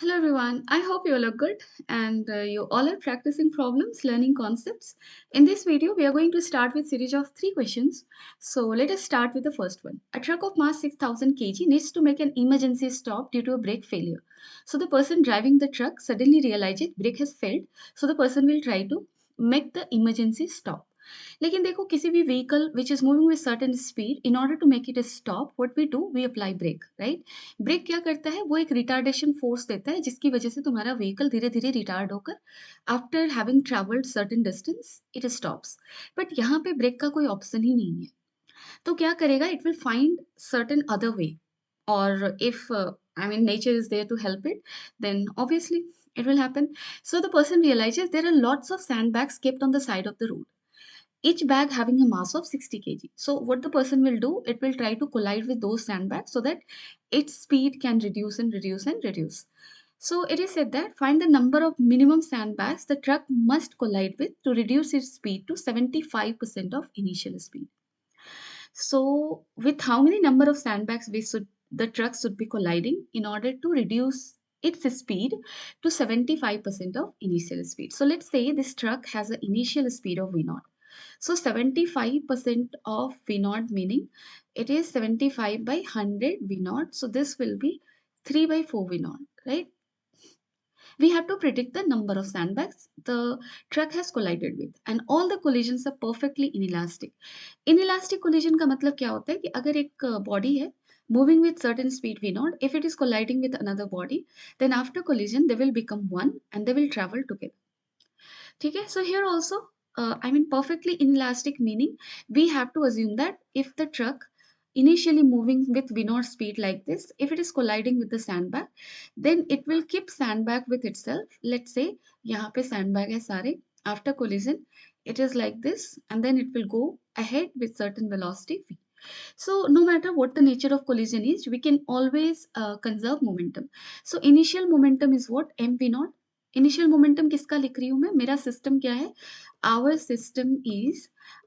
Hello everyone, I hope you all are good and you all are practicing problems, learning concepts. In this video, we are going to start with series of 3 questions. So let us start with the first one. A truck of mass 6000 kg needs to make an emergency stop due to a brake failure. So the person driving the truck suddenly realizes brake has failed. So the person will try to make the emergency stop. लेकिन देखो किसी भी vehicle which is moving with certain speed in order to make it stop what we do we apply brake right brake क्या करता है वो एक retardation force देता है जिसकी वजह से तुम्हारा व्हीकल धीरे धीरे रिटार्ड होकर after having travelled certain distance it stops but यहाँ पे ब्रेक का कोई ऑप्शन ही नहीं है तो क्या करेगा it will find certain other way और if I mean nature is there to help it then obviously it will happen so the person realizes there are lots of sandbags kept on the side of the road each bag having a mass of 60 kg. So what the person will do, it will try to collide with those sandbags so that its speed can reduce and reduce and reduce. So it is said that find the number of minimum sandbags the truck must collide with to reduce its speed to 75% of initial speed. So with how many number of sandbags the truck should be colliding in order to reduce its speed to 75% of initial speed. So let's say this truck has an initial speed of V0. So 75% of V0 meaning it is 75 by 100 V0. So this will be 3 by 4 V0, right? We have to predict the number of sandbags the truck has collided with and all the collisions are perfectly inelastic. Inelastic collision का मतलब क्या होता है कि अगर एक body है moving with certain speed v0 if it is colliding with another body then after collision they will become one and they will travel together. ठीक है so here also I mean perfectly inelastic meaning we have to assume that if the truck initially moving with v0 speed like this if it is colliding with the sandbag then it will keep sandbag with itself. Let's say यहाँ पे sandbag है सारे after collision it is like this and then it will go ahead with certain velocity v. So no matter what the nature of collision is we can always conserve momentum. So initial momentum is what m v0. Initial momentum किसका लिख रही हूँ मैं मेरा system क्या है our system is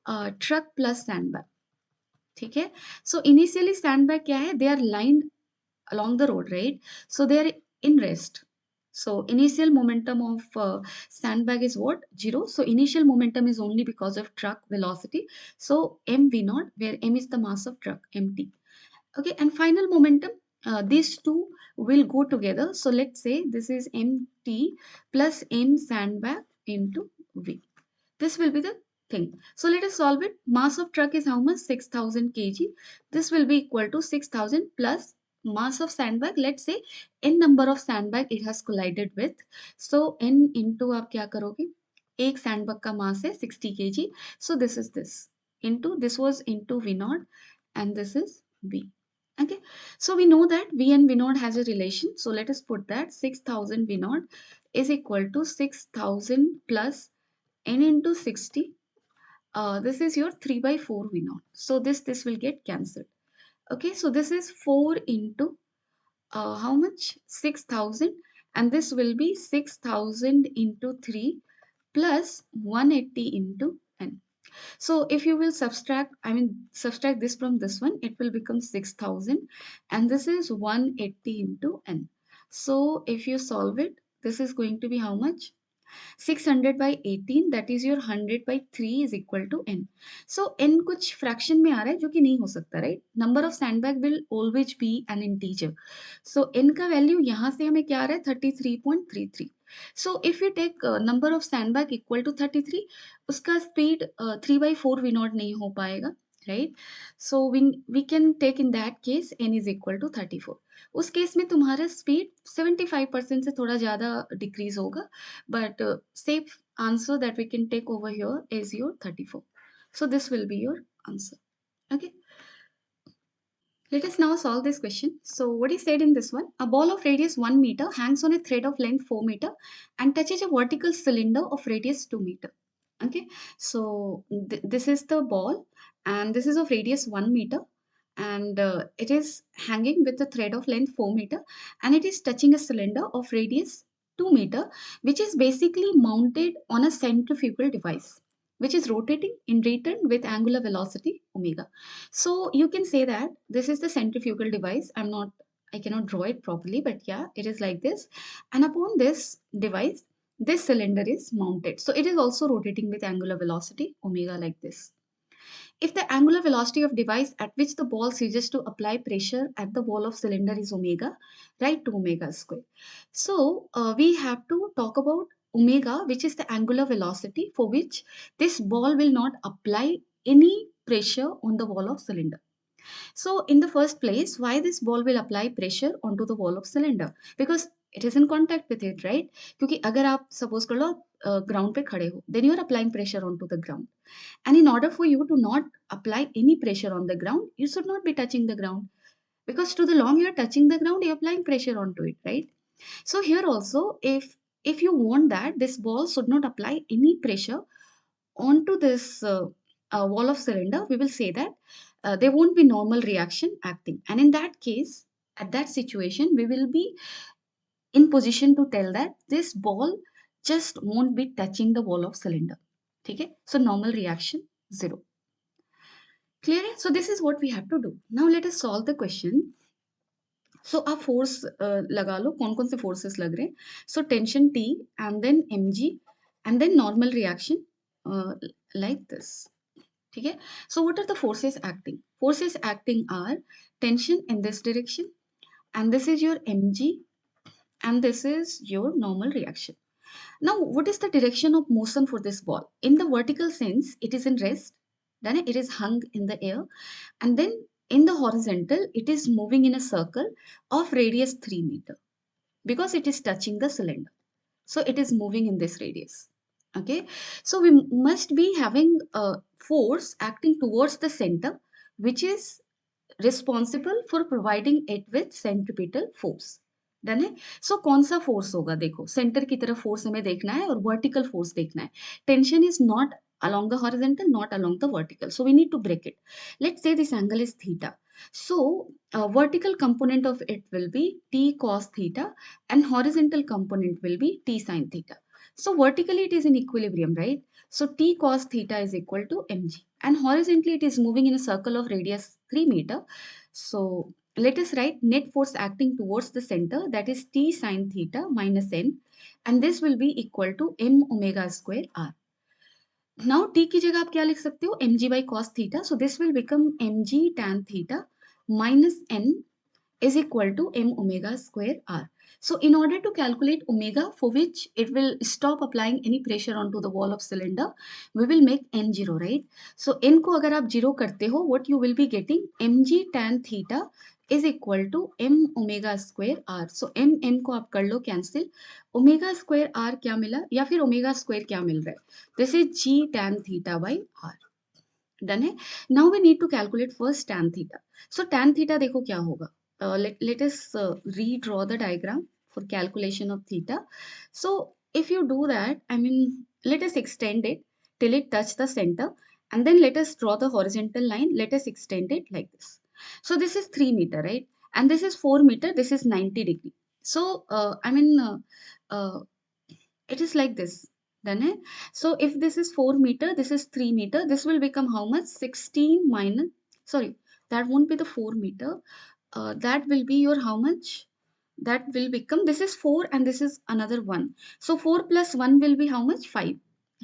truck plus sandbag. ठीक है सो इनिशियली सैंडबैग क्या है they are lined along the road right so they are in rest. So initial momentum of sandbag is what 0 so initial momentum is only because of truck velocity so m v naught where m is the mass of truck mt. Okay and final momentum these two will go together so let's say this is mt plus m sandbag into v. This will be the thing. So let us solve it. Mass of truck is how much 6000 kg. This will be equal to 6000 plus mass of sandbag. Let's say n number of sandbag it has collided with. So n into आप क्या करोगे एक sandbag का mass है 60 kg. So this is this into this was into v naught and this is v. Okay, so we know that V and V naught has a relation. So let us put that 6000 V naught is equal to 6000 plus n into 60. This is your 3 by 4 V naught. So this will get cancelled. Okay, so this is 4 into how much? 6000 and this will be 6000 into 3 plus 180 into n. So if you will subtract this from this one, it will become 6000 and this is 180 into n. So if you solve it, this is going to be how much? 600 by 18 that is your 100 by 3 is equal to n. So n कुछ fraction में आ रहा है जो कि नहीं हो सकता right? Number of sandbag will always be an integer. So n का value यहाँ से हमें क्या आ रहा है 33.33. So if we take number of sandbag equal to 33 उसका speed 3 by 4 v naught नहीं हो पाएगा right? So we can take in that case n is equal to 34. उस केस में तुम्हारा स्पीड 75% से थोड़ा ज़्यादा डिक्रीज होगा but safe answer that we can take over here is your 34. So this will be your answer. Okay. Let us now solve this question. So what is said in this one? A ball of radius 1 meter hangs on a thread of length 4 meter and touches a vertical cylinder of radius 2 meter. Okay. So this is the ball and this is of radius 1 meter and it is hanging with a thread of length 4 meter and it is touching a cylinder of radius 2 meter which is basically mounted on a centrifugal device which is rotating in return with angular velocity omega. So you can say that this is the centrifugal device. I'm not I cannot draw it properly, but yeah, it is like this. And upon this device, this cylinder is mounted. So it is also rotating with angular velocity omega like this. If the angular velocity of device at which the ball ceases to apply pressure at the wall of cylinder is omega, write 2 omega square. So we have to talk about omega, which is the angular velocity for which this ball will not apply any pressure on the wall of cylinder. So in the first place, why this ball will apply pressure onto the wall of cylinder? Because it is in contact with it, right? क्योंकि अगर आप suppose कर लो ground पे खड़े हो, then you are applying pressure onto the ground. And in order for you to not apply any pressure on the ground, you should not be touching the ground. Because to the long you are touching the ground, you're applying pressure onto it, right? So here also, if you want that this ball should not apply any pressure onto this wall of cylinder, we will say that there won't be normal reaction acting. And in that case, at that situation, we will be in position to tell that this ball just won't be touching the wall of cylinder. Okay? So normal reaction, 0. Clear? So this is what we have to do. Now let us solve the question. So आप force लगा लो कौन कौन से forces लग रहे हैं. So tension T and then mg and then normal reaction like this. ठीक है? So what are the forces acting? Forces acting are tension in this direction, and this is your mg, and this is your normal reaction. Now, what is the direction of motion for this ball? In the vertical sense, it is in rest, then it is hung in the air, and then in the horizontal, it is moving in a circle of radius 3 meter because it is touching the cylinder. So it is moving in this radius. Okay, so we must be having a force acting towards the center, which is responsible for providing it with centripetal force. Done है. सो कौन सा force होगा? देखो centre की तरफ force हमें देखना है और वर्टिकल फोर्स देखना है. Tension is not along the horizontal, not along the vertical, so we need to break it. Let's say this angle is theta, so vertical component of it will be t cos theta and horizontal component will be t sin theta. So vertically it is in equilibrium, right? So t cos theta is equal to mg, and horizontally it is moving in a circle of radius 3 meter. So let us write net force acting towards the center, that is t sin theta minus n, and this will be equal to m omega square r. Now t की जगह आप क्या लिख सकते हो? mg by cos theta. So this will become mg tan theta minus n is equal to m omega square r. So in order to calculate omega for which it will stop applying any pressure onto the wall of cylinder, we will make n 0, right? So n को अगर आप 0 करते हो, what you will be getting mg tan theta is equal to m omega square r. So m n को आप कर लो cancel, omega square r क्या मिला या फिर ओमेगा स्क्वायर क्या मिल रहा है? This is g tan theta by r. Done है. Now we need to calculate first tan theta. So tan theta देखो क्या होगा. Let us redraw the diagram for calculation of theta. So if you do that, I mean, let us extend it till it touch the center, and then let us draw the horizontal line. Let us extend it like this. So this is 3 meter, right? And this is 4 meter. This is 90 degree. So uh, it is like this. Done है? So if this is 4 meter, this is 3 meter, this will become how much? 16 minus, sorry, that won't be the 4 meter. That will be your how much? That will become, this is 4 and this is another 1. So 4 plus 1 will be how much? 5.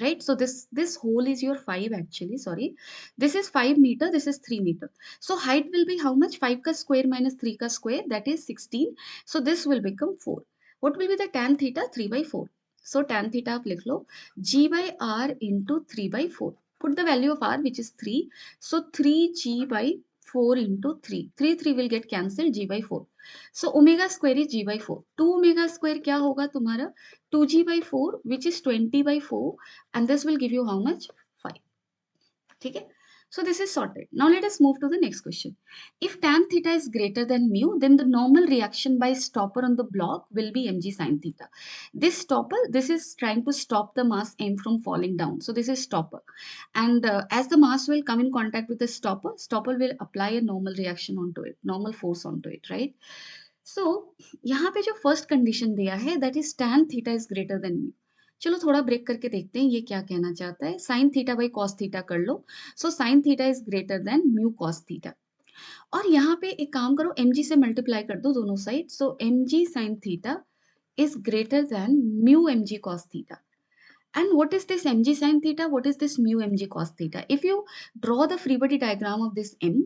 Right? So this whole is your 5 actually, sorry. This is 5 meter, this is 3 meter. So height will be how much? 5 ka square minus 3 ka square, that is 16. So this will become 4. What will be the tan theta? 3 by 4. So tan theta आप लिख लो g by r into 3 by 4. Put the value of r which is 3. So 3g by 4 into 3. 3 will get cancelled, g by 4. So omega square is g by 4. 2 omega square क्या होगा तुम्हारा? 2g by 4 which is 20 by 4, and this will give you how much? 5. ठीक है? So this is sorted. Now let us move to the next question. If tan theta is greater than mu, then the normal reaction by stopper on the block will be mg sin theta. This stopper, this is trying to stop the mass m from falling down. So this is stopper. And as the mass will come in contact with the stopper, stopper will apply a normal reaction onto it, normal force onto it, right? So यहाँ पे जो first condition दिया है, that is tan theta is greater than mu. चलो थोड़ा break करके देखते हैं ये क्या कहना चाहता है. Sine theta by cos theta कर लो. So sine theta is greater than mu cos theta. और यहाँ पे एक काम करो, mg से मल्टीप्लाई कर दो दोनों side, so mg sin theta is greater than mu mg cos theta. And what is this mg sin theta? What is this mu mg cos theta? If you draw the free body diagram of this m,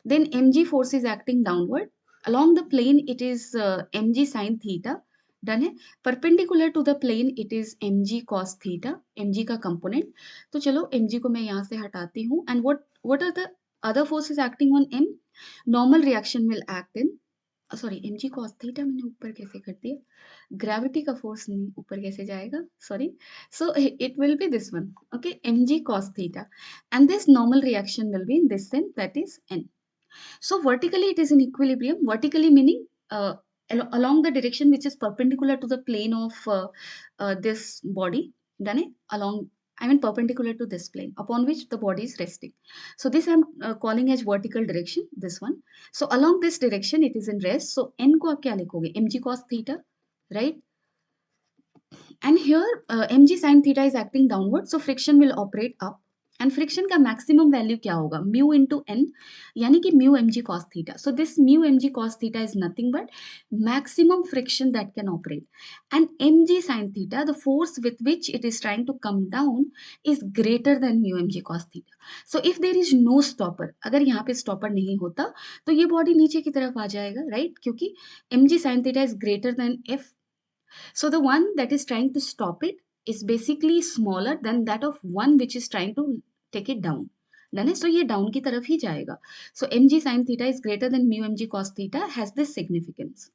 then mg force is acting downward. Along the plane, it is mg sin theta. Done है. Perpendicular to the plane, it is mg cos theta. mg का component. तो चलो mg को मैं यहाँ से हटाती हूँ. And what are the other forces acting on m? Normal reaction will act in. Sorry, mg cos theta मैंने ऊपर कैसे कर दिया? ग्रेविटी का फोर्स ऊपर कैसे जाएगा? Sorry. So it will be this one. Okay, mg cos theta. And this normal reaction will be in this sense, that is n. So vertically it is in equilibrium. Vertically meaning along the direction which is perpendicular to the plane of this body. Done it? Along, I mean perpendicular to this plane upon which the body is resting. So this I am calling as vertical direction, this one. So along this direction it is in rest. So n को आप क्या लिखोगे? mg cos theta, right? And here mg sin theta is acting downward, so friction will operate up. And friction का maximum value क्या होगा? Mu into n, यानी कि mu mg cos theta. So this mu mg cos theta is nothing but maximum friction that can operate. And mg sin theta, the force with which it is trying to come down, is greater than mu mg cos theta. So if there is no stopper, अगर यहाँ पे stopper नहीं होता, तो ये body नीचे की तरफ आ जाएगा, right? क्योंकि mg sin theta is greater than f. So the one that is trying to stop it is basically smaller than that of one which is trying to take it down. Done? So ये down की तरफ ही जाएगा. So mg sin theta is greater than mu mg cos theta has this significance.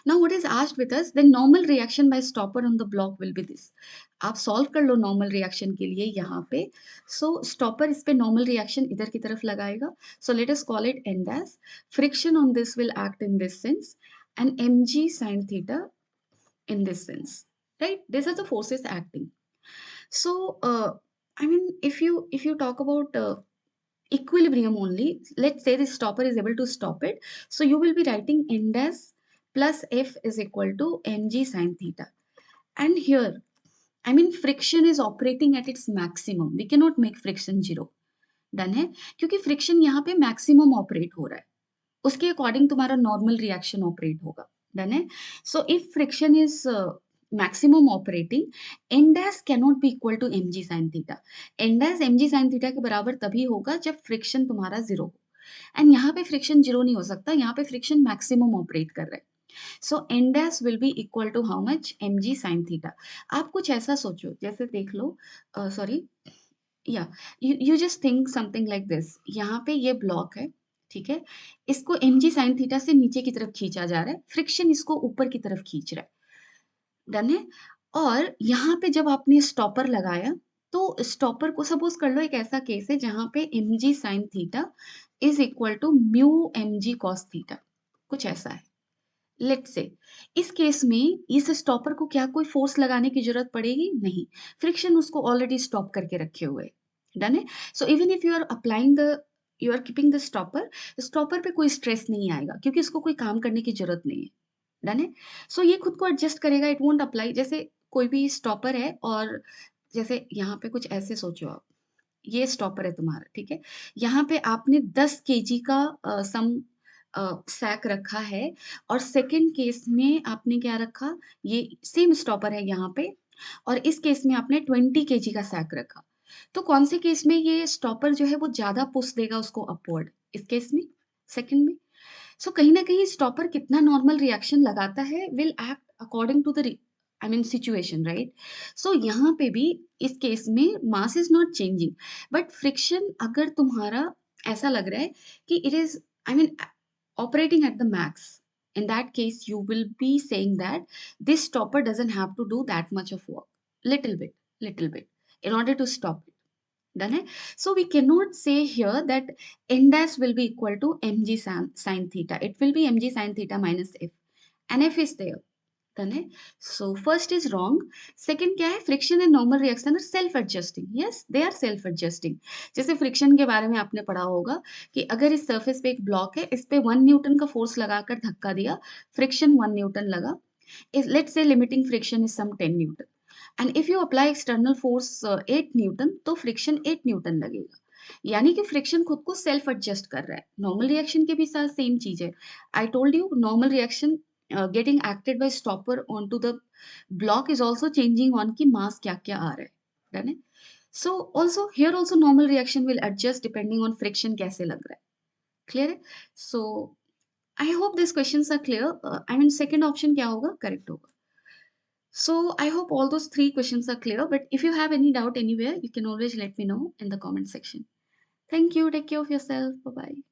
Now what is asked with us, then normal reaction by stopper on the block will be this. आप solve कर लो normal reaction के लिए यहाँ पे. So stopper इस पे normal reaction इधर की तरफ लगाएगा. So let us call it n dash. Friction on this will act in this sense, and mg sin theta in this sense, right? These are the forces acting. So I mean, if you talk about equilibrium only, let's say the stopper is able to stop it, so you will be writing n dash plus f is equal to mg sin theta. And here, I mean, friction is operating at its maximum. We cannot make friction zero. Done है, क्योंकि friction यहाँ पे maximum operate हो रहा है, उसके according तुम्हारा normal reaction operate होगा. डन है. So if friction is maximum operating, n dash cannot be equal to mg sin theta. n dash mg sin theta के बराबर तभी होगा जब फ्रिक्शन तुम्हारा जीरो हो. एंड यहाँ पे फ्रिक्शन जीरो नहीं हो सकता, यहाँ पे फ्रिक्शन मैक्सिमम ऑपरेट कर रहा है. So n dash will be equal to how much? mg sin theta. आप कुछ ऐसा सोचो, जैसे देख लो, सॉरी, या you just think something like this. यहाँ पे ये ब्लॉक है, ठीक है, इसको mg sin थीटा से नीचे की तरफ खींचा जा रहा है, फ्रिक्शन इसको ऊपर की तरफ खींच रहा है. डन है. और यहाँ पे जब आपने स्टॉपर लगाया, तो स्टॉपर को सपोज कर लो एक ऐसा केस है जहाँ पे mg sin theta is equal to mu mg cos theta, कुछ ऐसा है. लेट्स से इस केस में इस स्टॉपर को क्या कोई फोर्स लगाने की जरूरत पड़ेगी? नहीं, फ्रिक्शन उसको ऑलरेडी स्टॉप करके रखे हुए. डन है. So even if you are applying the, you are keeping the stopper, stopper पे कोई स्ट्रेस नहीं आएगा क्योंकि इसको कोई काम करने की जरूरत नहीं है. डन है. सो ये खुद को एडजस्ट करेगा, इट वोंट अप्लाई. जैसे कोई भी स्टॉपर है और जैसे यहाँ पे कुछ ऐसे सोचो आप, ये स्टॉपर है तुम्हारा, ठीक है, यहाँ पे आपने 10 केजी का सम सैक रखा है, और सेकंड केस में आपने क्या रखा, ये सेम स्टॉपर है यहाँ पे, और इस केस में आपने 20 केजी का सैक रखा. तो कौन से केस में ये स्टॉपर जो है वो ज्यादा पुश देगा उसको अपवर्ड? इस केस में, सेकंड में. सो कहीं ना कहीं स्टॉपर कितना नॉर्मल रिएक्शन लगाता है will act according to the, I mean situation, right. So यहाँ पे भी इस केस में mass is not changing, but friction अगर तुम्हारा ऐसा लग रहा है कि it is, I mean, operating at the max, in that case you will be saying that this stopper doesn't have to do that much of work, little bit in order to stop it. Done है. So we cannot say here that n dash will be equal to mg sin theta. It will be mg sin theta minus f, and f is there. Done है. So first is wrong. Second क्या है? Friction and normal reaction are self adjusting. Yes, they are self adjusting. जैसे friction के बारे में आपने पढ़ा होगा कि अगर इस सरफेस पे एक ब्लॉक है, इस पे 1 न्यूटन का फोर्स लगाकर धक्का दिया, फ्रिक्शन 1 न्यूटन लगा. Let's say limiting friction is some 10 newton, and if you apply external force 8 newton, तो फ्रिक्शन 8 न्यूटन लगेगा. यानी कि फ्रिक्शन खुद को सेल्फ एडजस्ट कर रहा है। नॉर्मल रिएक्शन के भी साथ सेम चीज़ है। I told you normal reaction getting acted by stopper onto the block is also changing on की मास क्या-क्या आ रहा है। डन है? So also here also normal reaction will adjust depending on friction कैसे लग रहा है। क्लियर है? So I hope this questions are clear. I mean second option क्या होगा? करेक्ट होगा। So I hope all those three questions are clear, but if you have any doubt anywhere, you can always let me know in the comment section. Thank you. Take care of yourself. Bye bye.